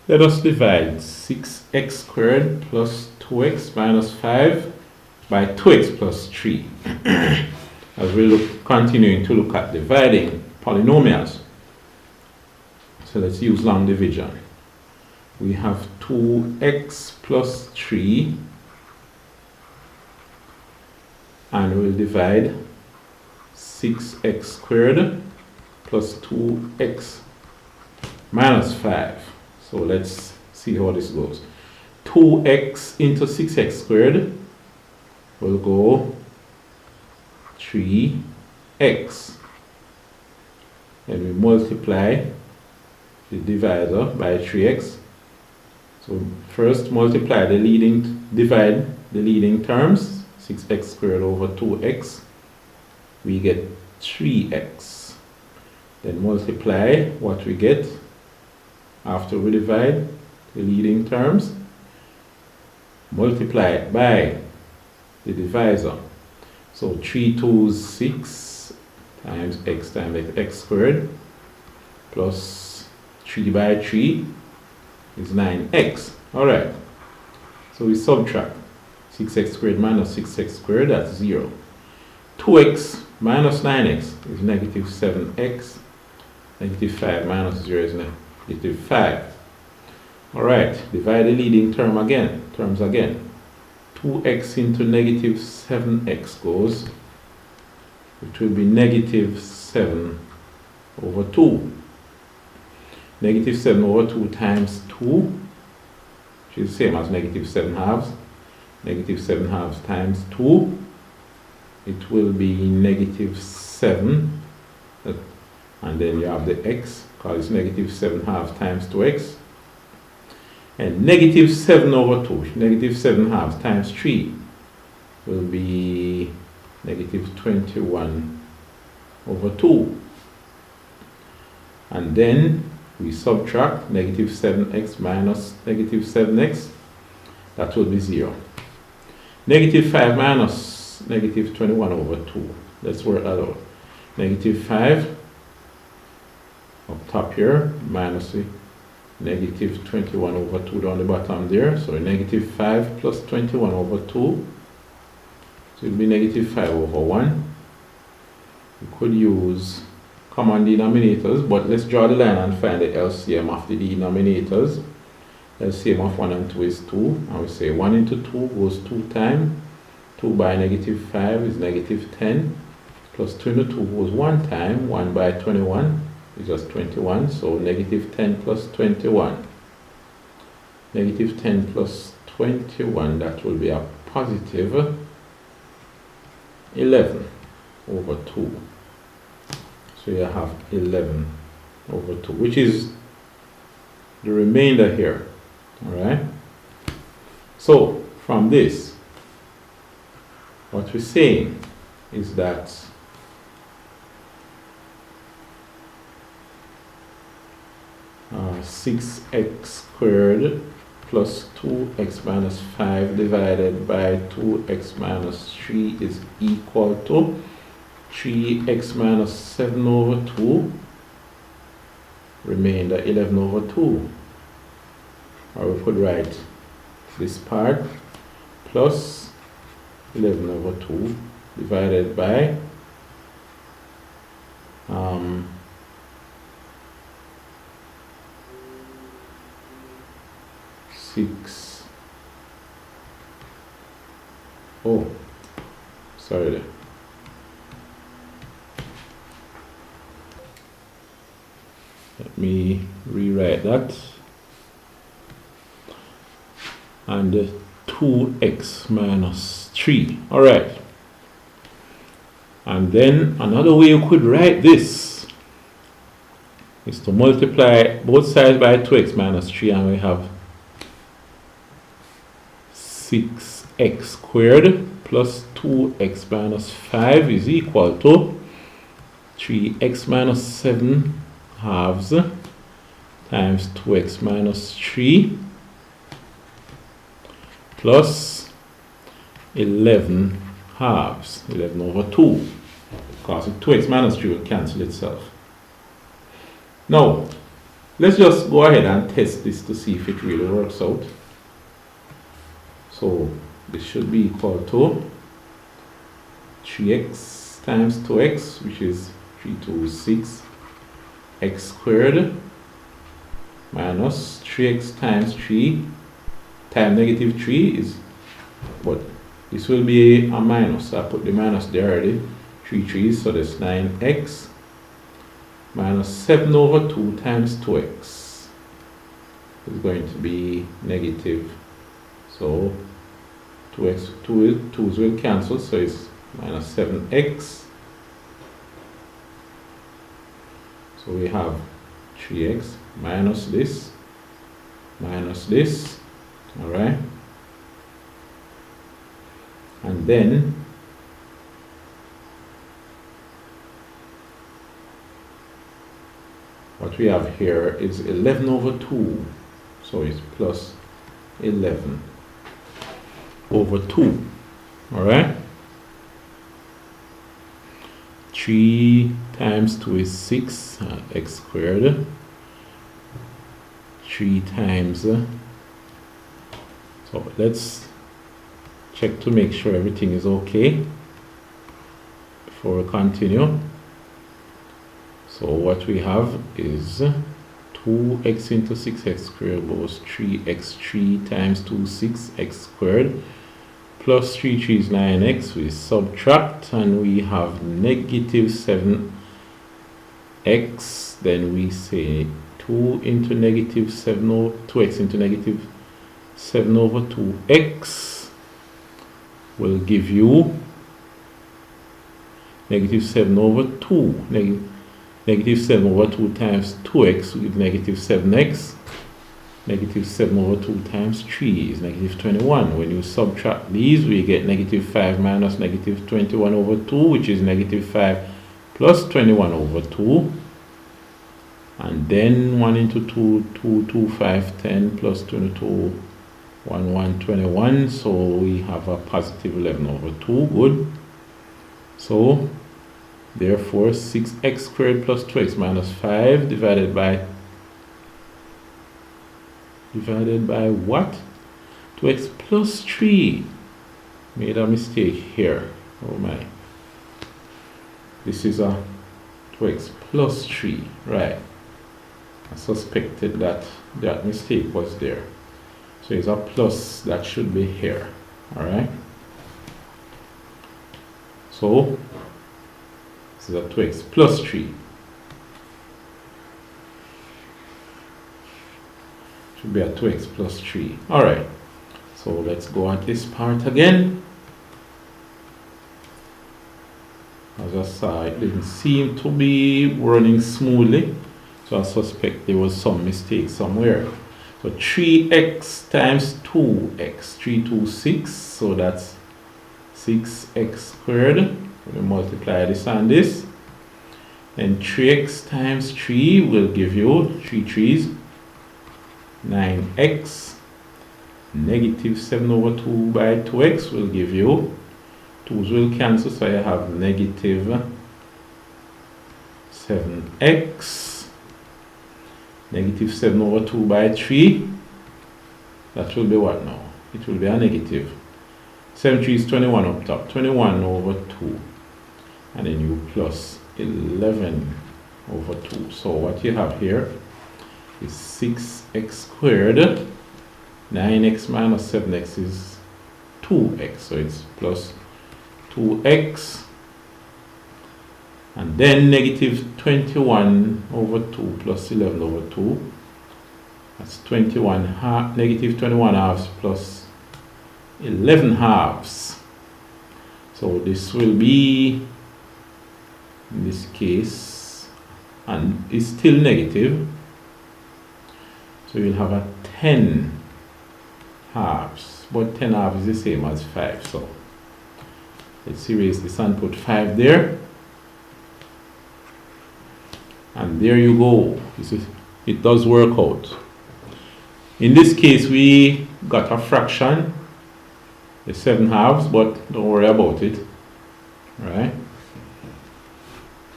Let us divide 6x squared plus 2x minus 5 by 2x plus 3. As we continuing to look at dividing polynomials. So let's use long division. We have 2x plus 3, and we'll divide 6x squared plus 2x minus 5. So let's see how this goes. 2x into 6x squared will go 3x. And we multiply the divisor by 3x. So first multiply the divide the leading terms, 6x squared over 2x. We get 3x. Then multiply what we get after we divide the leading terms, multiply it by the divisor. So 3 2's 6 times x squared plus 3 by 3 is 9x. Alright, so we subtract 6x squared minus 6x squared, that's 0. 2x minus 9x is negative 7x. Negative 5 minus 0 is negative 5. Alright, divide the leading terms again. 2x into negative 7x goes, which will be negative 7 over 2. Negative 7 over 2 times 2, which is the same as negative 7 halves. Negative 7 halves times 2, it will be negative 7. And then you have the x, because it's negative 7 halves times 2x. And negative 7 over 2, negative 7 halves times 3 will be negative 21 over 2. And then we subtract negative 7x minus negative 7x, that will be 0. Negative 5 minus negative 21 over 2, let's work that out. Negative 5 up top here minus the negative 21 over 2 down the bottom there. So negative 5 plus 21 over 2. So it will be negative 5 over 1. We could use common denominators, but let's draw the line and find the LCM of the denominators. LCM of 1 and 2 is 2. And we say 1 into 2 goes 2 times. 2 by negative 5 is negative 10. Plus 2 into 2 goes 1 time. 1 by 21 is just 21, so negative 10 plus 21. Negative 10 plus 21, that will be a positive 11 over 2. So you have 11 over 2, which is the remainder here. Alright? So, from this, what we're saying is that 6x squared plus 2x minus 5 divided by 2x minus 3 is equal to 3x minus 7 over 2, remainder 11 over 2. Or we could write this part plus 11 over 2 divided by 6. Oh, sorry there. Let me rewrite that. And 2x minus 3. Alright. And then another way you could write this is to multiply both sides by 2x minus 3, and we have 6x squared plus 2x minus 5 is equal to 3x minus 7 halves times 2x minus 3 plus 11 halves, 11 over 2, because 2x minus 3 will cancel itself. Now, Let's just go ahead and test this to see if it really works out. So this should be equal to 3x times 2x, which is 326 x squared, minus 3x times 3 times negative 3 is what? This will be a minus. I put the minus there already. 3 3s, so that's 9x minus 7 over 2 times 2x is going to be negative. So 2's will cancel, so it's minus 7x. So we have 3x minus this, alright? And then what we have here is 11 over 2, so it's plus 11 over 2, alright? 3 times 2 is 6, x squared. 3 times, so let's check to make sure everything is okay before we continue. So what we have is 2x into 6x squared goes 3x3 times 2, 6x squared, plus 3 3 is 9x. We subtract and we have negative 7x. Then we say 2 into negative 7 over 2x into negative 7 over 2x will give you negative 7 over 2. Negative 7 over 2 times 2x will give negative 7x. Negative 7 over 2 times 3 is negative 21. When you subtract these, we get negative 5 minus negative 21 over 2, which is negative 5 plus 21 over 2. And then 1 into 2, 2, 2, 5, 10 plus 22, 1, 1, 21. So we have a positive 11 over 2. Good. So therefore 6x squared plus 2x minus 5 divided by what? 2x plus 3. Made a mistake here. Oh my. This is a 2x plus 3. Right. I suspected that that mistake was there. So it's a plus that should be here. Alright. So this is a 2x plus 3. Should be a 2x plus 3. Alright. So let's go at this part again. As I saw, it didn't seem to be running smoothly. So I suspect there was some mistake somewhere. So 3x times 2x. 3, 2, 6. So that's 6x squared. We multiply this and this. Then 3x times 3 will give you 3 3's 9x. Negative 7 over 2 by 2x will give you, 2's will cancel, so I have negative 7x. Negative 7 over 2 by 3. That will be what now? It will be a negative. 7 3 is 21 up top. 21 over 2. And then you plus 11 over 2. So what you have here is 6x squared. 9x minus 7x is 2x. So it's plus 2x. And then negative 21 over 2 plus 11 over 2. That's 21 half, negative 21 halves plus 11 halves. So this will be, in this case, and it's still negative. So you'll have a 10 halves. But 10 halves is the same as 5. So let's erase this and put 5 there. And there you go. It does work out. In this case, we got a fraction, the 7 halves, but don't worry about it. Right?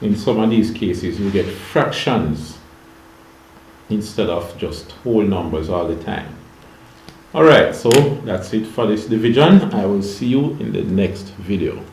In some of these cases, you get fractions. instead of just whole numbers all the time. Alright, so that's it for this division. I will see you in the next video.